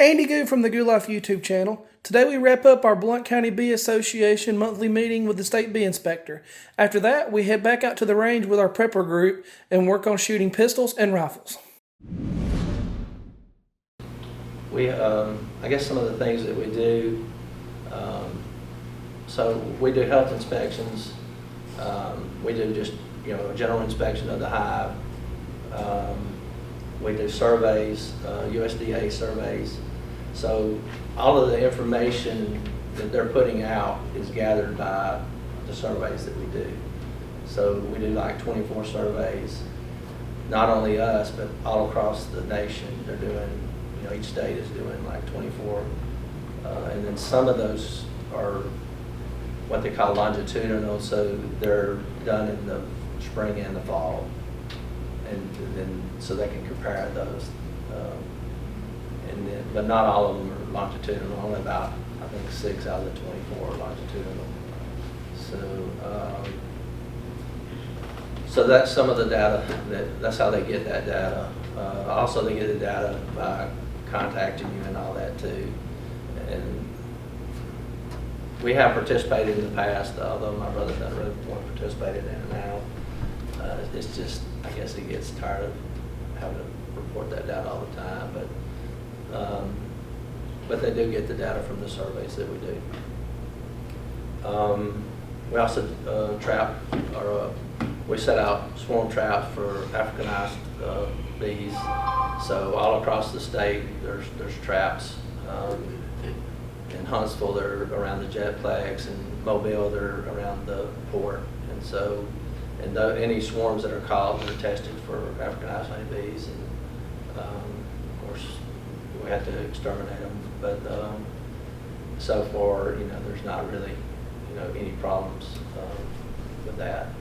Andy Goo from the Goo Life YouTube channel. Today we wrap up our Blount County Bee Association monthly meeting with the state bee inspector. After that, we head back out to the range with our prepper group and work on shooting pistols and rifles. I guess some of the things that we do, so we do health inspections. We do just, a general inspection of the hive. We do surveys, USDA surveys. So all of the information that they're putting out is gathered by the surveys that we do. So we do like 24 surveys, not only us, but all across the nation. They're doing, each state is doing like 24. And then some of those are what they call longitudinal, so they're done in the spring and the fall. And then so they can compare those, but not all of them are longitudinal. Only about, I think, 6 out of the 24 are longitudinal. So that's some of the data. That's how they get that data. Also, they get the data by contacting you and all that too. And we have participated in the past, although my brother doesn't really want to participate in it now. It's just, I guess he gets tired of having to report that data all the time, but they do get the data from the surveys that we do. We also we set out swarm traps for Africanized bees. So all across the state, there's traps. In Huntsville, they're around the jetplex, and Mobile, they're around the port, and so. And any swarms that are caught are tested for Africanized honeybees, and of course we have to exterminate them. But so far, there's not really, any problems with that.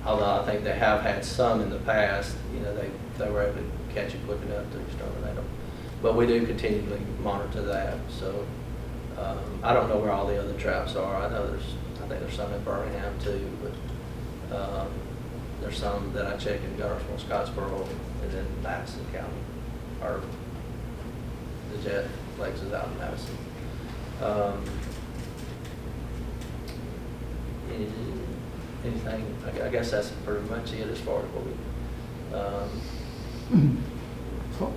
Although I think they have had some in the past. They were able to catch it quick enough to exterminate them. But we do continually monitor that. So I don't know where all the other traps are. I think there's some in Birmingham too, but there's some that I check in Gunnersville, Scottsboro, and then Madison County, or the jetplex is out in Madison. Anything? I guess that's pretty much it as far as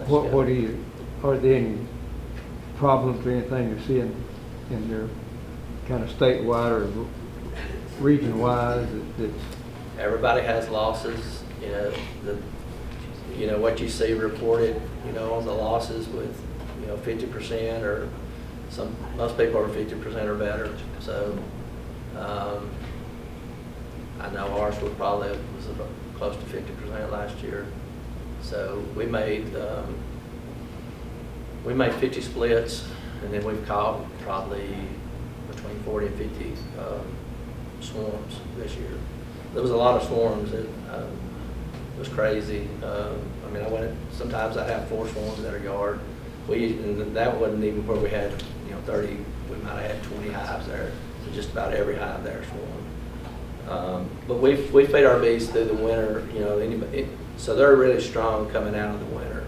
what we. Are there any problems or anything you're seeing in your kind of statewide or region-wise? Everybody has losses. What you see reported, on the losses with 50%, or most people are 50% or better. So I know ours was about close to 50% last year. So we made 50 splits, and then we've caught probably between 40 and 50 swarms this year. There was a lot of swarms. It was crazy. Sometimes I have 4 swarms in our yard. And that wasn't even where we had 30. We might have had 20 hives there. So just about every hive there swarmed. But we feed our bees through the winter. So they're really strong coming out of the winter.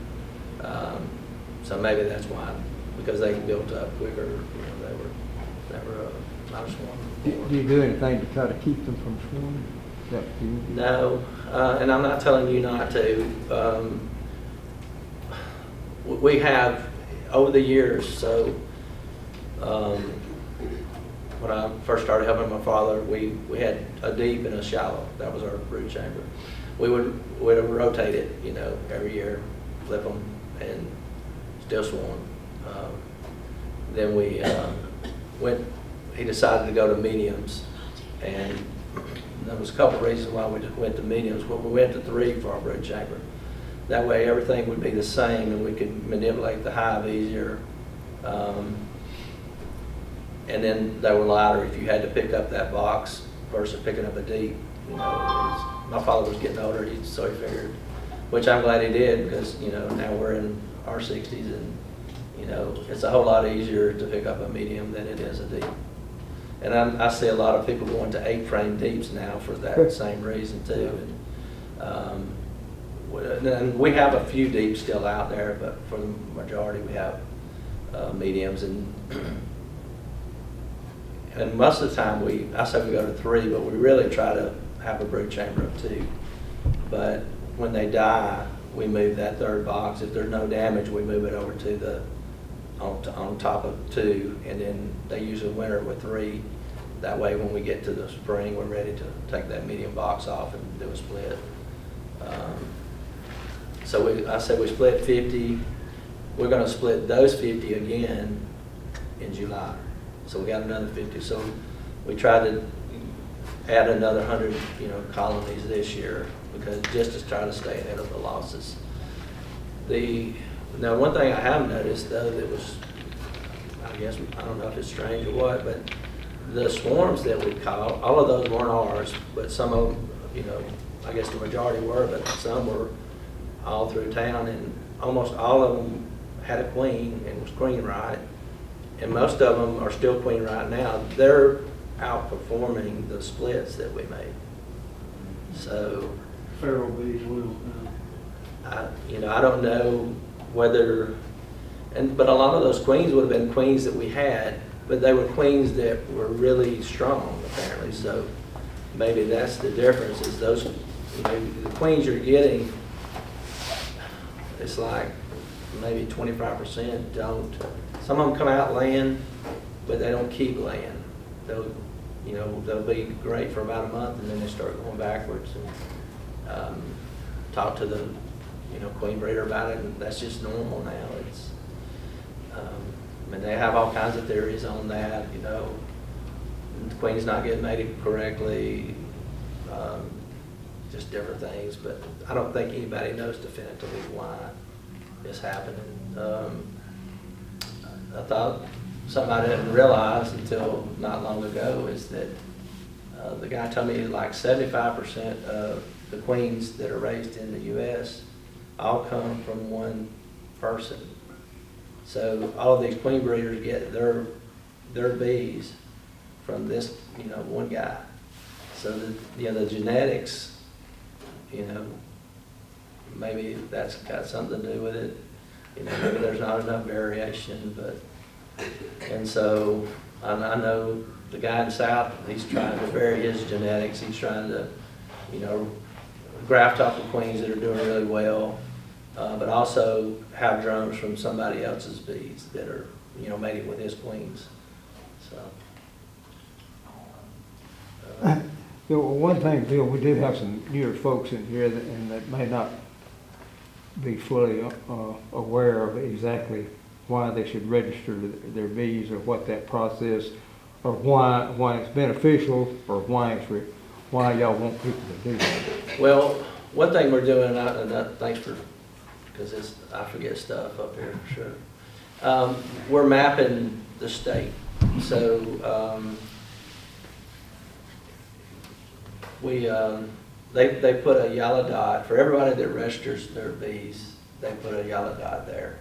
So maybe that's why, because they built up quicker. They were not a swarm. Do you do anything to try to keep them from swarming? No, and I'm not telling you not to. We have, over the years, so when I first started helping my father, we had a deep and a shallow. That was our brood chamber. We'd rotate it, every year, flip them, and still swarm. Then he decided to go to mediums, and there was a couple of reasons why we just went to mediums. Well, we went to 3 for our brood chamber. That way everything would be the same, and we could manipulate the hive easier. And then they were lighter if you had to pick up that box versus picking up a deep. My father was getting older, so he figured, which I'm glad he did, because now we're in our 60s, and it's a whole lot easier to pick up a medium than it is a deep. And I see a lot of people going to 8-frame deeps now for that same reason too. And And we have a few deep still out there, but for the majority we have mediums, and most of the time I say we go to 3, but we really try to have a brood chamber of 2. But when they die, we move that 3rd box. If there's no damage, we move it over to the on top of 2, and then they usually winter with 3. That way, when we get to the spring, we're ready to take that medium box off and do a split. So I said we split 50. We're going to split those 50 again in July. So we got another 50. So we tried to add another 100, colonies this year, because just to try to stay ahead of the losses. Now, one thing I have noticed though that was, I guess, I don't know if it's strange or what, but the swarms that we caught, all of those weren't ours, but some of them, I guess the majority were, but some were all through town, and almost all of them had a queen and was queen right, and most of them are still queen right now. They're outperforming the splits that we made. So Feral bees will. I don't know whether, but a lot of those queens would have been queens that we had, but they were queens that were really strong apparently. So maybe that's the difference, is those, the queens you're getting, it's like maybe 25% don't. Some of them come out laying, but they don't keep laying. They'll be great for about a month, and then they start going backwards. And talk to the queen breeder about it, and that's just normal now. It's they have all kinds of theories on that. The queen's not getting mated correctly, just different things. But I don't think anybody knows definitively why it's happening. I thought something I didn't realize until not long ago is that the guy told me like 75% of the queens that are raised in the U.S. all come from one person. So all of these queen breeders get their bees from this, one guy. So the genetics, maybe that's got something to do with it. Maybe there's not enough variation, and so I know the guy in the South, he's trying to vary his genetics. He's trying to, graft off the queens that are doing really well, but also have drones from somebody else's bees that are, mating with his queens. So. One thing, Bill, we do have some newer folks in here that may not be fully aware of exactly why they should register their bees, or what that process, or why it's beneficial, or why y'all want people to do that. Well, one thing we're doing, and thanks for, because I forget stuff up here for sure. We're mapping the state. So they put a yellow dot for everybody that registers their bees. They put a yellow dot there,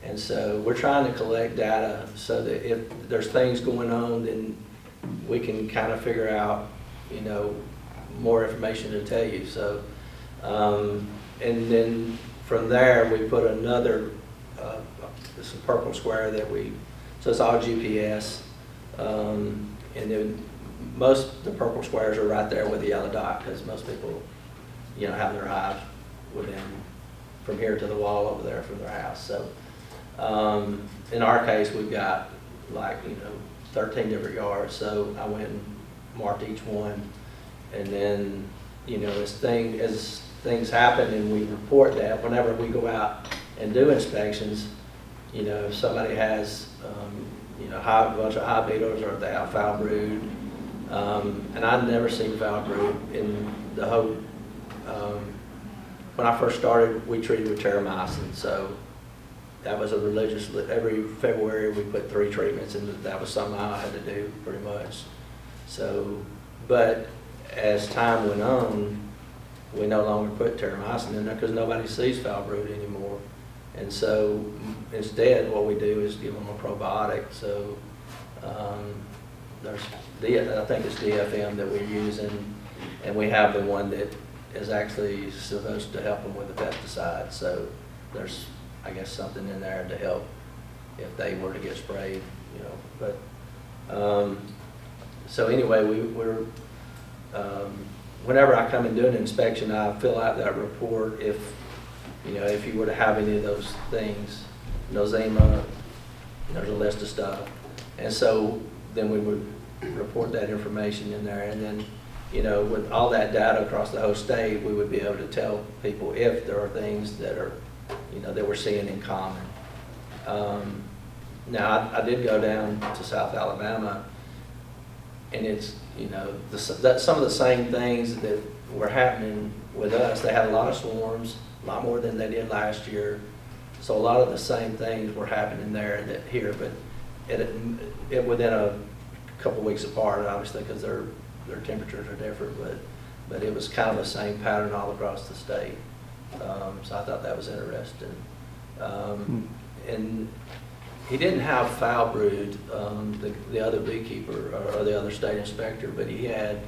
and so we're trying to collect data so that if there's things going on, then we can kind of figure out, more information to tell you. So, and then from there we put another, it's a purple square so it's all GPS, and then most of the purple squares are right there with the yellow dot, because most people, have their hive within, from here to the wall over there from their house. So, in our case, we've got 13 different yards. So I went and marked each one, and then, as things happen and we report that, whenever we go out and do inspections, if somebody has, a bunch of hive beetles, or if they have foul brood, and I've never seen foul brood in the whole, when I first started, we treated with terramycin, so that was a religious, every February we put 3 treatments, and that was something I had to do pretty much. So, but as time went on, we no longer put terramycin in there because nobody sees foul brood anymore. And so instead what we do is give them a probiotic. So I think it's DFM that we're using, and we have the one that is actually supposed to help them with the pesticide. So there's, I guess, something in there to help if they were to get sprayed, you know. But so anyway, we're whenever I come and do an inspection, I fill out that report if, you know, if you were to have any of those things, nosema, there's a list of stuff. And so then we would report that information in there, and then, you know, with all that data across the whole state, we would be able to tell people if there are things that are, you know, that we're seeing in common. Now, I did go down to South Alabama, and it's, you know, some of the same things that were happening with us. They had a lot of swarms, a lot more than they did last year. So a lot of the same things were happening there that here, but it within a couple weeks apart, obviously, because their temperatures are different. But it was kind of the same pattern all across the state. So I thought that was interesting. And he didn't have foul brood, the other beekeeper or the other state inspector, but he had,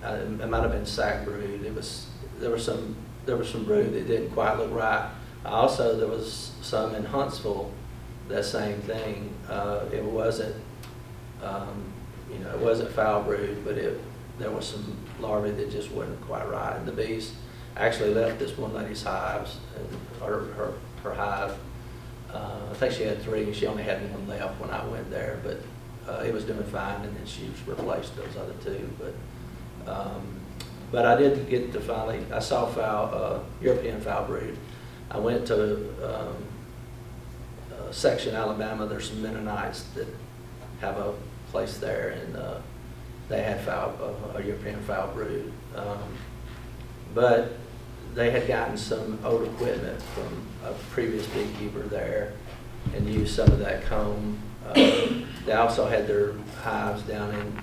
it might have been sack brood. There was some brood that didn't quite look right. Also, there was some in Huntsville, that same thing. It wasn't, you know, it wasn't foul brood, but there was some larvae that just wasn't quite right. And the bees actually left this one lady's hives, or her hive. I think she had 3, and she only had 1 left when I went there, but it was doing fine, and then she replaced those other 2. But I did get to finally, I saw European foul brood. I went to Section, Alabama. There's some Mennonites that have a place there, and they had a European foul brood. But they had gotten some old equipment from a previous beekeeper there and used some of that comb. They also had their hives down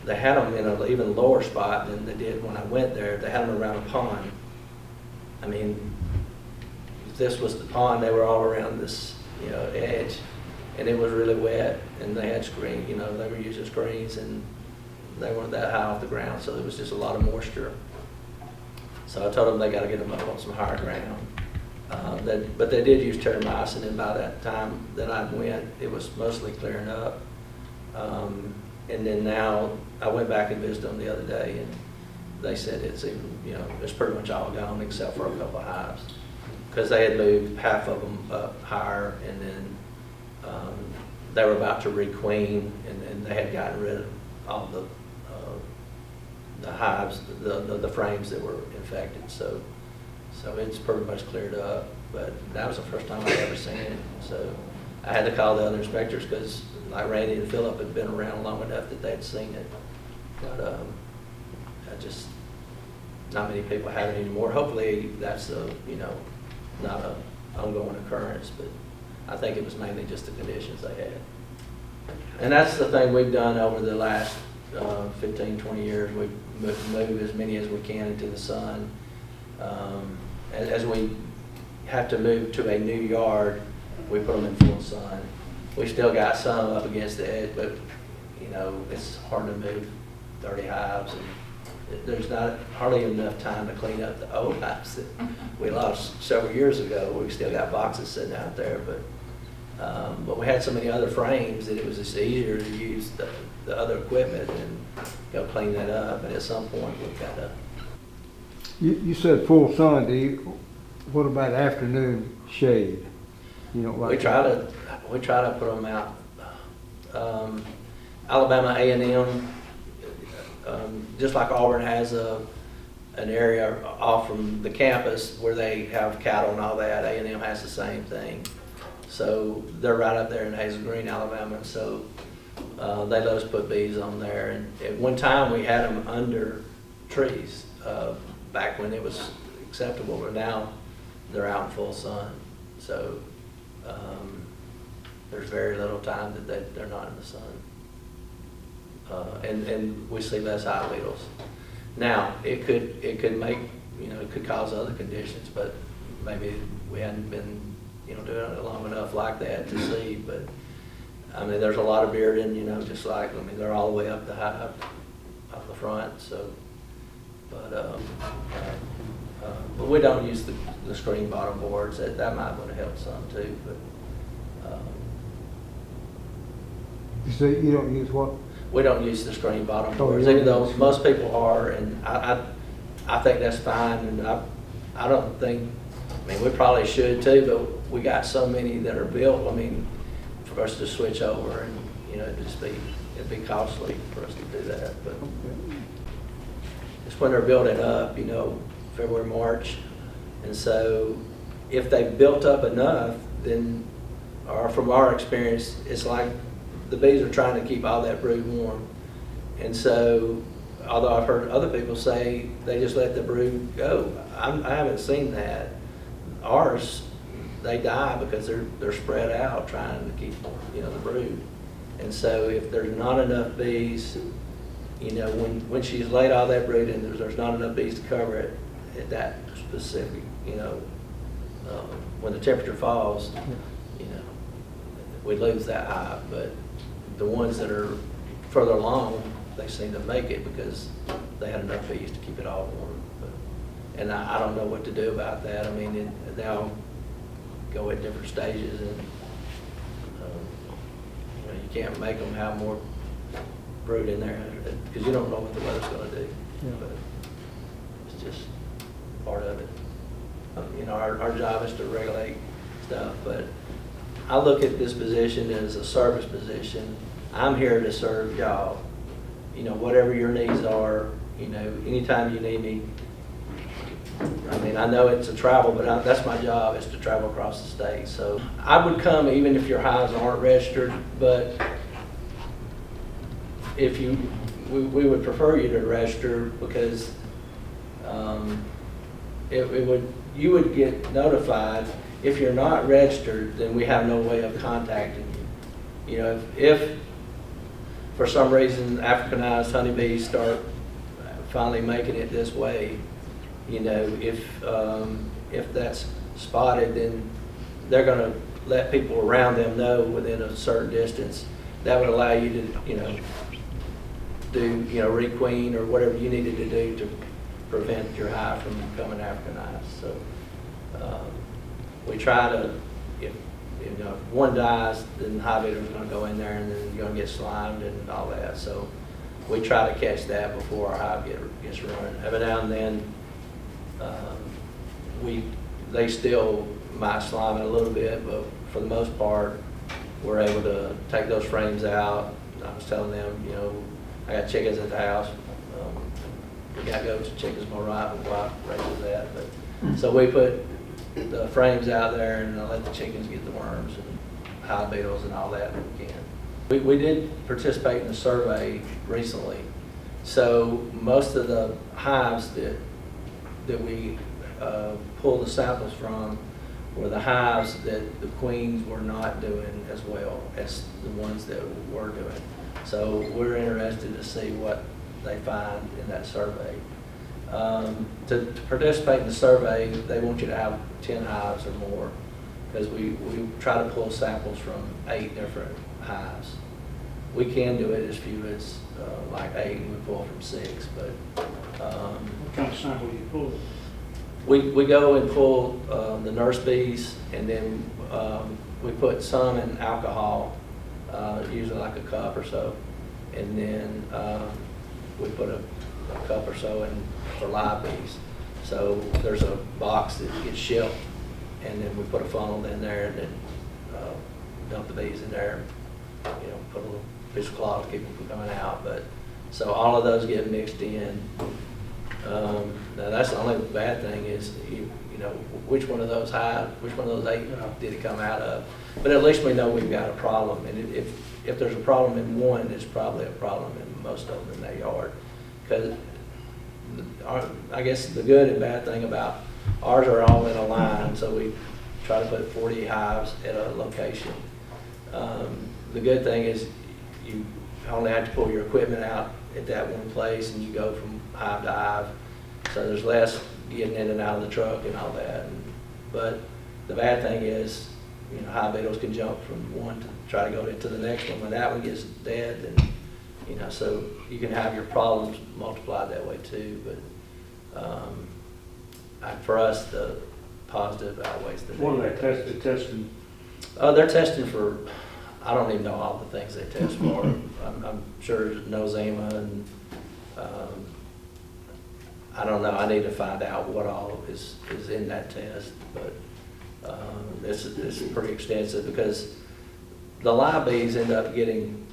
they had them in an even lower spot than they did when I went there. They had them around a pond. I mean, if this was the pond, they were all around this, you know, edge, and it was really wet, and they had screen, you know, they were using screens, and they weren't that high off the ground, so there was just a lot of moisture. So I told them they got to get them up on some higher ground. But they did use terramycin, and by that time that I went, it was mostly clearing up. And then now I went back and visited them the other day, and they said it's even, you know, it's pretty much all gone except for a couple of hives, because they had moved half of them up higher, and then they were about to requeen, and they had gotten rid of all the hives, the frames that were infected. So it's pretty much cleared up. But that was the first time I'd ever seen it. So I had to call the other inspectors, because like Randy and Phillip had been around long enough that they'd seen it. But not many people have it anymore. Hopefully that's not an ongoing occurrence, but I think it was mainly just the conditions they had. And that's the thing we've done over the last 15, 20 years. We've moved as many as we can into the sun. As we have to move to a new yard, we put them in full sun. We still got some up against the edge, but you know, it's hard to move 30 hives, and there's not hardly enough time to clean up the old hives that we lost several years ago. We've still got boxes sitting out there, but we had so many other frames that it was just easier to use the other equipment and go clean that up. But at some point, we've got to. You said full sun. What about afternoon shade? You know, like we try to put them out. Alabama A&M, just like Auburn has an area off from the campus where they have cattle and all that. A&M has the same thing. So they're right up there in Hazel Green, Alabama. And so they let us put bees on there. And at one time we had them under trees back when it was acceptable, but now they're out in full sun. So there's very little time that they're not in the sun. And we see less hive beetles. Now, it could make, it could cause other conditions, but maybe we hadn't been, doing it long enough like that to see. But I mean, there's a lot of bearding, just like, they're all the way up the hive, up the front. So But we don't use the screen bottom boards. That might would have helped some too, but So you don't use what? we don't use the screen bottom Oh, boards, you even don't though use- most people are, and I think that's fine, and I don't think, I mean, we probably should too, but we got so many that are built, I mean, for us to switch over and, you know, it'd be costly for us to do that, but it's when they're building up, you know, February, March, and so if they've built up enough, then, or from our experience, it's like the bees are trying to keep all that brood warm. And so, although I've heard other people say they just let the brood go, I haven't seen that. Ours, they die because they're spread out trying to keep, you know, the brood. And so if there's not enough bees, you know, when she's laid all that brood and there's not enough bees to cover it at that specific, you know, when the temperature falls, you know, we lose that hive. But the ones that are further along, they seem to make it because they had enough bees to keep it all warm. And I don't know what to do about that. I mean, they all go at different stages, and you know, you can't make them have more brood in there because you don't know what the weather's going to do. Yeah. But it's just part of it. You know, our job is to regulate stuff, but I look at this position as a service position. I'm here to serve y'all. You know, whatever your needs are, you know, anytime you need me. I mean, I know it's a travel, but that's my job, is to travel across the state. So I would come even if your hives aren't registered, but if we would prefer you to register because you would get notified. If you're not registered, then we have no way of contacting you. You know, if for some reason Africanized honeybees start finally making it this way, you know, if that's spotted, then they're going to let people around them know within a certain distance. That would allow you to, you know, do, you know, requeen or whatever you needed to do to prevent your hive from becoming Africanized. So we try to, if you know, if one dies, then the hive eater is going to go in there and then you're going to get slimed and all that. So we try to catch that before our hive gets running. Every now and then, they still might slime it a little bit, but for the most part, we're able to take those frames out. I was telling them, you know, I got chickens at the house. We got goats and chickens, my wife raises that. But so we put the frames out there and I let the chickens get the worms and hive beetles and all that we can. We did participate in a survey recently. So most of the hives that we pulled the samples from were the hives that the queens were not doing as well as the ones that were doing. So we're interested to see what they find in that survey. To participate in the survey, they want you to have 10 hives or more, because we try to pull samples from 8 different hives. We can do it as few as like 8, and we pull from 6, but What kind of sample do you pull? we go and pull the nurse bees, and then we put some in alcohol, usually like a cup or so, and then we put a cup or so in for live bees. So there's a box that gets shipped, and then we put a funnel in there, and then dump the bees in there. You know, put a little piece of cloth to keep them from coming out. But so all of those get mixed in. Now that's the only bad thing is you know which one of those 8 did it come out of. But at least we know we've got a problem, and if there's a problem in one, there's probably a problem in most of them in that yard. Because I guess the good and bad thing about ours are all in a line, so we try to put 40 hives at a location. The good thing is you only have to pull your equipment out at that one place, and you go from hive to hive, so there's less getting in and out of the truck and all that. But the bad thing is, you know, hive beetles can jump from one to try to go into the next one. When that one gets dead, then, you know, so you can have your problems multiplied that way too. For us, the positive outweighs the What negative. are they testing? They're testing for, I don't even know all the things they test for. I'm sure nosema and, I don't know, I need to find out what all is in that test, but, it's pretty extensive because the live bees end up getting,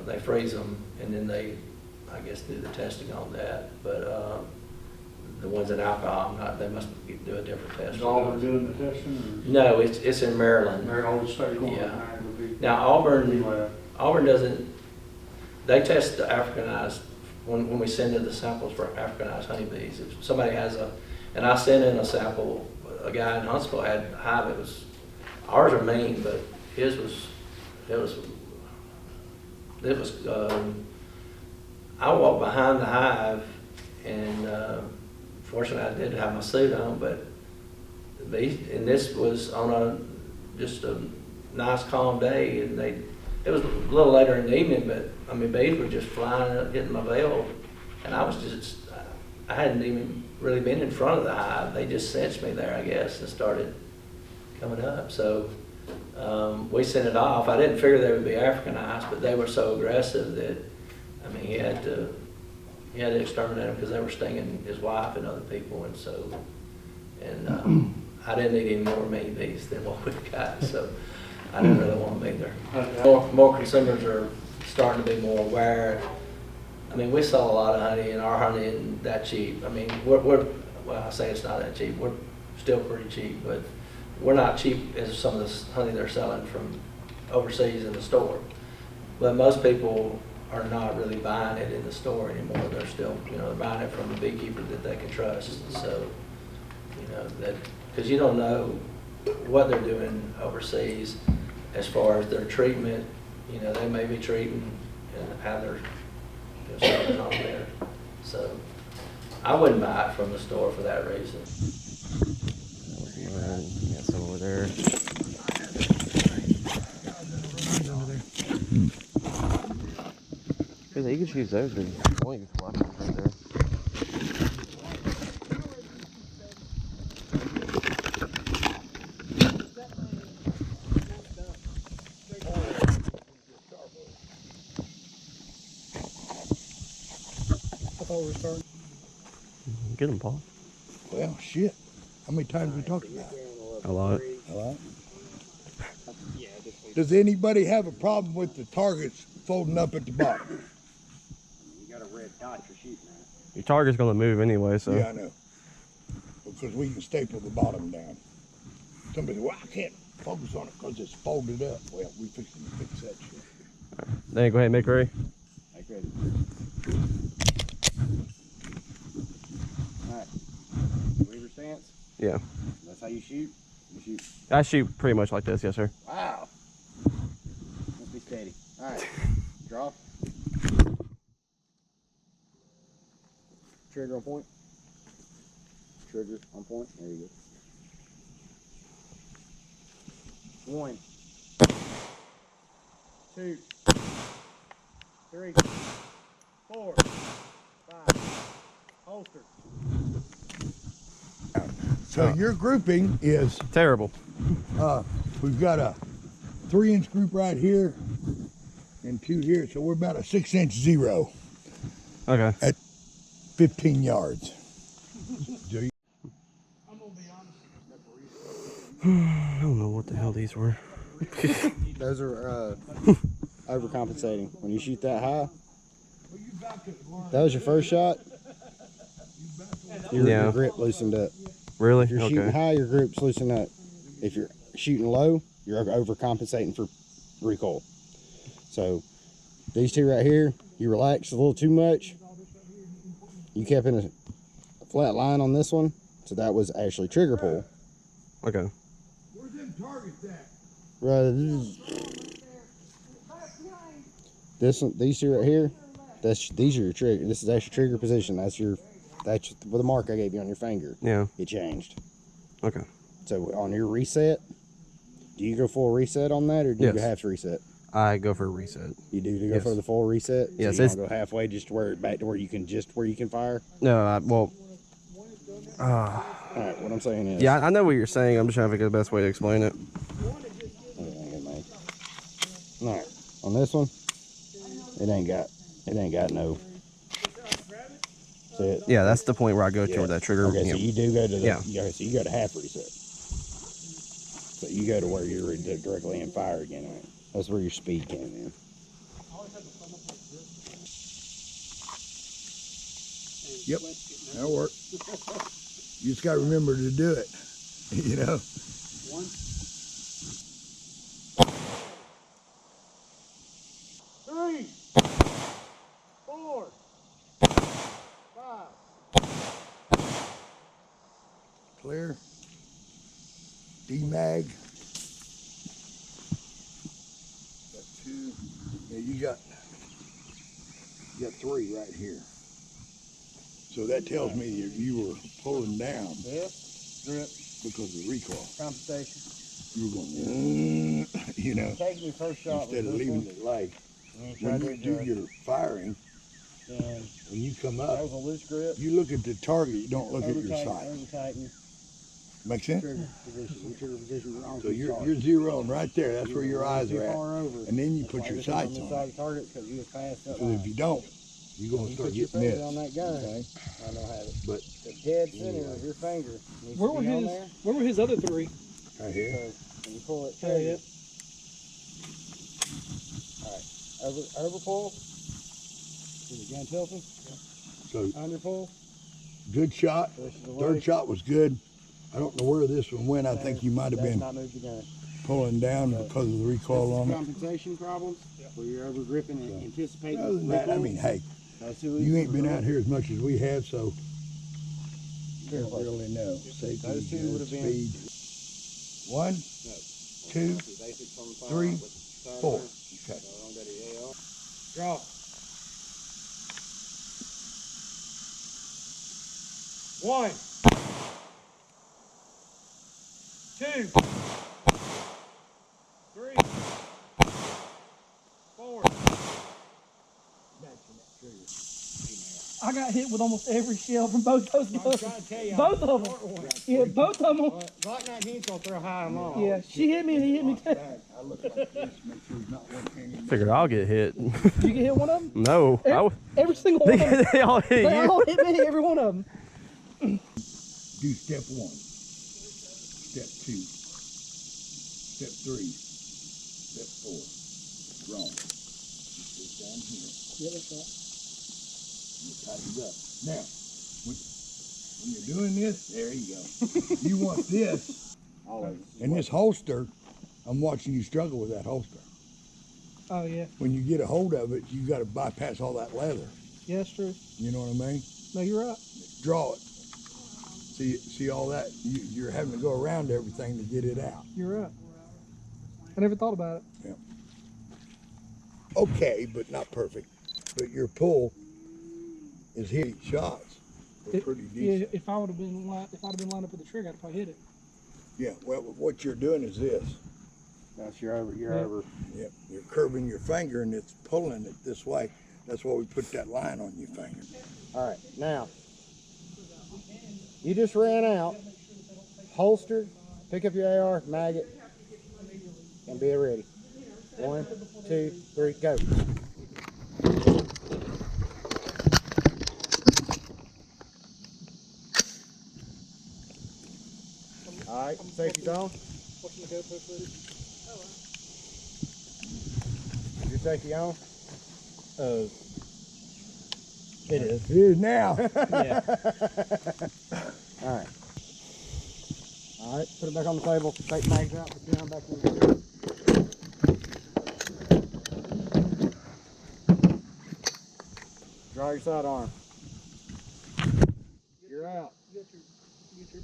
they freeze them and then they, I guess, do the testing on that, but, the ones in alcohol, they must do a different test. Is Auburn doing the testing? No, it's in Maryland. Maryland State going Yeah. to Now Auburn doesn't, they test the Africanized, when we send in the samples for Africanized honeybees. If somebody has and I sent in a sample, a guy in Huntsville had a hive, ours are mean, but his I walked behind the hive and, fortunately I did have my suit on, but and this was on just a nice calm day, and it was a little later in the evening, but I mean, bees were just flying up, hitting my veil, and I hadn't even really been in front of the hive. They just sensed me there, I guess, and started coming up. So we sent it off. I didn't figure they would be Africanized, but they were so aggressive that, I mean, he had to exterminate them because they were stinging his wife and other people, and so, I didn't need any more mean bees than what we got, so I didn't really want them either. More consumers are starting to be more aware. I mean, we sell a lot of honey, and our honey isn't that cheap. I mean, well, I say it's not that cheap. We're still pretty cheap, but we're not cheap as some of the honey they're selling from overseas in the store. But most people are not really buying it in the store anymore. They're still, they're buying it from a beekeeper that they can trust. So, that, because you don't know what they're doing overseas as far as their treatment. They may be treating and how they're something on there. So I wouldn't buy it from the store for that reason. Got some over there. You could use those and only fluff right there. I thought we were starting. Get them, Paul. Well, shit. How many times we talked about it? A lot. A lot. Does anybody have a problem with the targets folding up at the bottom? You got a red dot you're shooting at. Your target's gonna move anyway, so. Yeah, I know. Because we can staple the bottom down. Somebody said, well, I can't focus on it because it's folded up. Well, we fixing to fix that shit. Then go ahead and make ready. Make ready. Alright. Weaver stance? Yeah. That's how you shoot? You shoot. I shoot pretty much like this, yes sir. Wow. Must be steady. Alright. Draw. Trigger on point. Trigger on point. There you go. 1, 2, 3, 4, 5. Holster. So your grouping is, Terrible. we've got a 3-inch group right here and 2 here. So we're about a 6-inch zero Okay. at 15 yards. So you, I don't know what the hell these were. Those are overcompensating. When you shoot that high, that was your first shot. Your grip loosened up. Really? If you're shooting high, your grip's loosened up. If you're shooting low, you're overcompensating for recoil. So these two right here, you relaxed a little too much. You kept in a flat line on this one, so that was actually trigger pull. Okay. where's them targets at? Right. These two right here, these are your trigger. This is actually trigger position. That's with the mark I gave you on your finger. Yeah. It changed. Okay. So on your reset, do you go full reset on that, or do you go half reset? I go for a reset. You do go for the full reset. Yes. So you don't go halfway, just back to where you can fire. No. Well, Alright, what I'm saying is. Yeah, I know what you're saying. I'm just trying to think of the best way to explain it. Alright, on this one, it ain't got no. See it? Yeah, that's the point where I go to with that trigger. Okay, you so know. you do go to the, Yeah. so you go to half reset. So you go to where you're directly in fire again. Right? That's where your speed came in. Yep, that'll work. You just gotta remember to do it, you know? Three, 4, 5. Clear. D-mag. Got 2. Yeah, you got 3 right here. So that tells me you were pulling down. Yeah, drip, Because of recoil. compensation. You were going, you know, Taking your first shot instead of leaving it like when you do your firing, and when you come up, that was a loose grip. you look at the target, you don't look at your sight. Over-tighten. Make sense? Trigger position wrong. So you're zeroing right there. That's where your eyes are at. Over. And then you put your sights on it. Target because you was past that Because if you don't, you're going to start getting missed. on that gun. Okay? I know how to. But The dead center of your finger needs Where to were be on his? there. Where were his other 3? right here. So when you pull it Oh, trigger. yeah. Over pull. See the gun tilting? So Under pull. good shot. Third shot was good. I don't know where this one went. I think you might have been Not moved the gun. pulling down because of the recoil on it. Compensation problems where you're over gripping and anticipating. Other than that, I mean, hey, you ain't been out here as much as we have, so you don't really know. Safety, Those two good, would have been- speed. 1, 2, 3, 4. Okay. Draw. 1, 2, 3, 4. I got hit with almost every shell from both those guns. Both of them. Yeah, both of them. Glock 19's gonna throw high and long. Yeah, she hit me and he hit me too. I look like this, make sure there's not one hanging. Figured I'll get hit. Did you get hit one of them? No. Every single one of them. They all hit They you. all hit me, every one of them. Do step 1, step 2, step 3, step 4. Wrong. Just go down here. Yeah, that's right. You tighten it up. Now, when you're doing this, there you go. You want this, and this holster, I'm watching you struggle with that holster. Oh, yeah. When you get a hold of it, you got to bypass all that leather. Yeah, that's true. You know what I mean? No, you're right. Draw it. See all that? You're having to go around everything to get it out. You're right. I never thought about it. Yeah. Okay, but not perfect. But your pull is hitting shots. They're pretty decent. Yeah, if I'd have been lined up with the trigger, I'd probably hit it. Yeah, well, what you're doing is this. That's your over. Yep, you're curving your finger and it's pulling it this way. That's why we put that line on your finger. All right, now you just ran out. Holster, pick up your AR, mag it, and be ready. 1, 2, 3, go. All right, safety's on. Watching the GoPro footage. Is your safety on? It is. It is now. Yeah. All right. All right, put it back on the table. Take the mags out. Put it down back in. Draw your sidearm. You're out.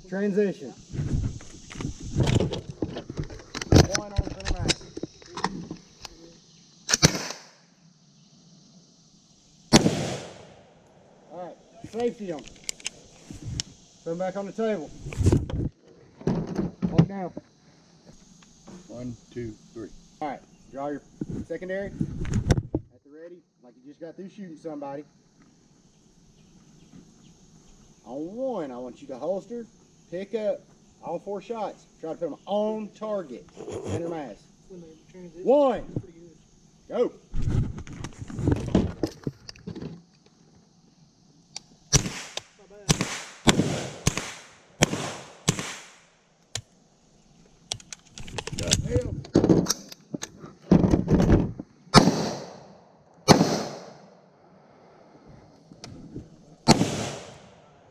Transition. 1 on center mag. All right, safety on. Put them back on the table. Hold down. 1, 2, 3. All right, draw your secondary at the ready, like you just got through shooting somebody. On one, I want you to holster, pick up all 4 shots. Try to put them on target. Center mass. 1. Go.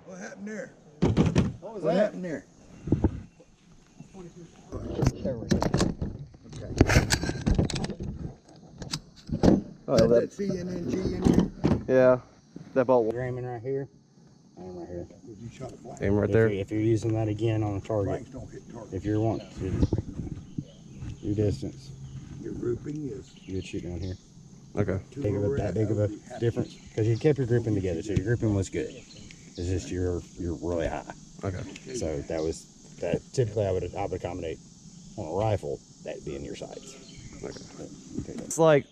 What happened there? What was What that? happened there? There we go. Oh, Is that CNNG in there? yeah, that bolt. You're aiming right here. Aim right here. Because you shot a blank. Aim right If there. you're using that again on a target, Blanks don't hit target. if you're wanting to your distance, Your grouping is you would shoot down here. Okay. That big of a difference because you kept your grouping together, so your grouping was good. It's just you're really high. Okay. So that typically I would accommodate on a rifle that being your sights. It's like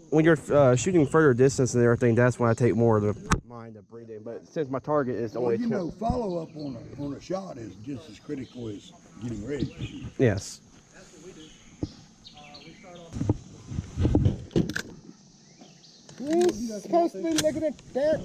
when you're shooting further distance and everything, that's when I take more of the mind of breathing. But since my target is Well, only you know, follow up on a shot is just as critical as getting ready to shoot. yes. You're supposed to be looking at that.